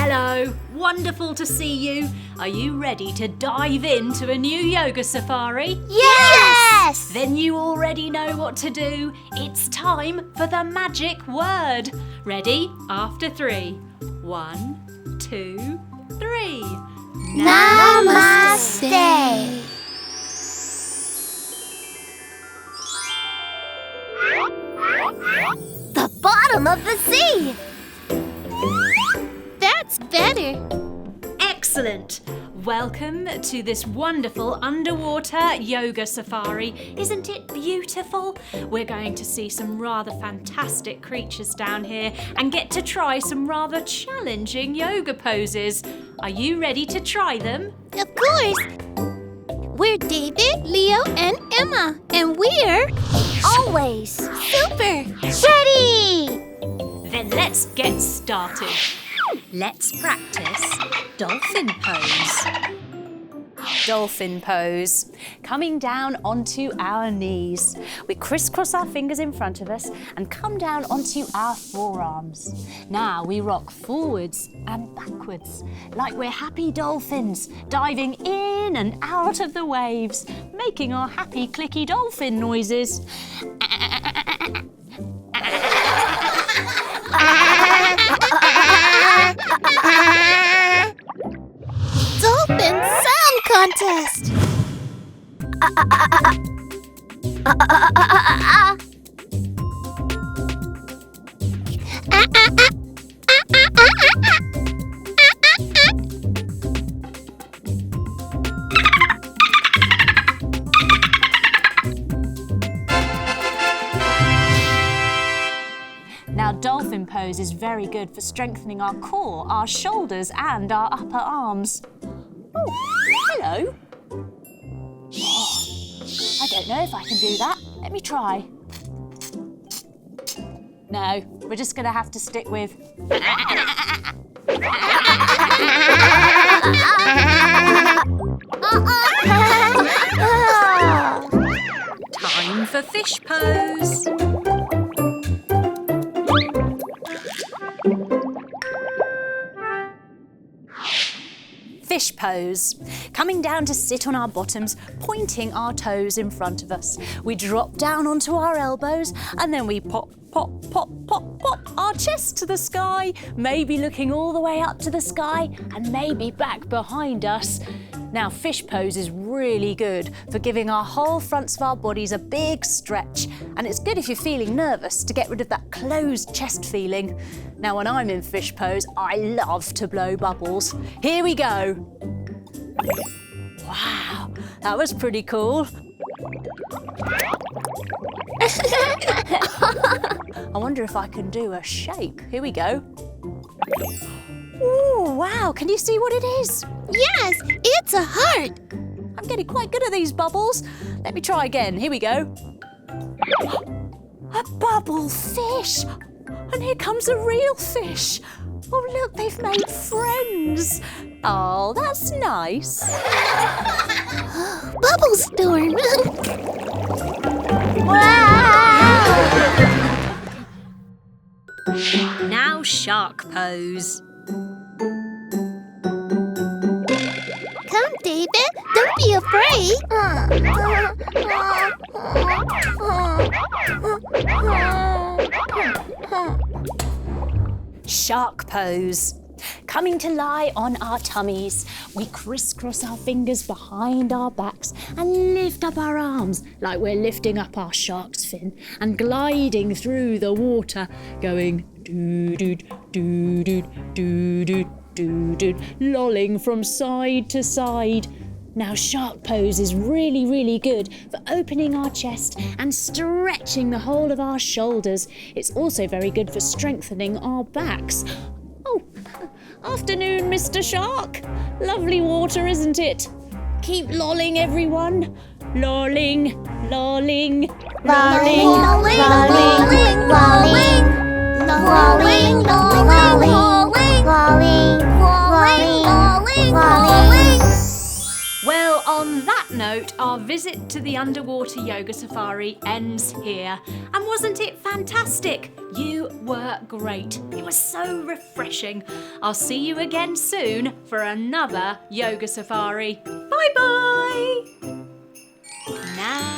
Hello, wonderful to see you. Are you ready to dive into a new yoga safari? Yes! Then you already know what to do. It's time for the magic word. Ready? After 3. 1, 2, 3. Namaste. The bottom of the sea. That's better. Excellent. Welcome to this wonderful underwater yoga safari. Isn't it beautiful? We're going to see some rather fantastic creatures down here and get to try some rather challenging yoga poses. Are you ready to try them? Of course. We're David, Leo, and Emma, and we're always super ready. Then let's get started. Let's practice Dolphin Pose. Dolphin Pose. Coming down onto our knees. We crisscross our fingers in front of us and come down onto our forearms. Now we rock forwards and backwards like we're happy dolphins, diving in and out of the waves, making our happy clicky dolphin noises. Dolphin Sound Contest! Now, Dolphin Pose is very good for strengthening our core, our shoulders and our upper arms. Oh, hello. Oh, I don't know if I can do that. Let me try. No, we're just going to have to stick with... Time for fish pose. Fish pose. Coming down to sit on our bottoms, pointing our toes in front of us. We drop down onto our elbows and then we pop, pop, pop, pop, pop our chest to the sky, maybe looking all the way up to the sky and maybe back behind us. Now, fish pose is really good for giving our whole fronts of our bodies a big stretch, and it's good if you're feeling nervous to get rid of that closed chest feeling. Now, when I'm in fish pose, I love to blow bubbles. Here we go. Wow, that was pretty cool. I wonder if I can do a shake. Here we go. Ooh, wow, can you see what it is? Yes, it's a heart. I'm getting quite good at these bubbles. Let me try again. Here we go. A bubble fish. And here comes a real fish. Oh, look, they've made friends. Oh, that's nice. Bubble storm. Now shark pose. Come, David. Don't be afraid. Shark pose. Coming to lie on our tummies, we crisscross our fingers behind our backs and lift up our arms like we're lifting up our shark's fin and gliding through the water, going doo-doo, doo-doo, doo-doo, doo-doo, lolling from side to side. Now, shark pose is really, really good for opening our chest and stretching the whole of our shoulders. It's also very good for strengthening our backs. Oh, afternoon, Mr. Shark. Lovely water, isn't it? Keep lolling, everyone. Lolling, lolling, lolling, Lolling, lolling, lolling, lolling, lolling, lolling, lolling, lolling. Well, on that note, our visit to the underwater yoga safari ends here. And wasn't it fantastic? You were great. It was so refreshing. I'll see you again soon for another yoga safari. Bye-bye. Now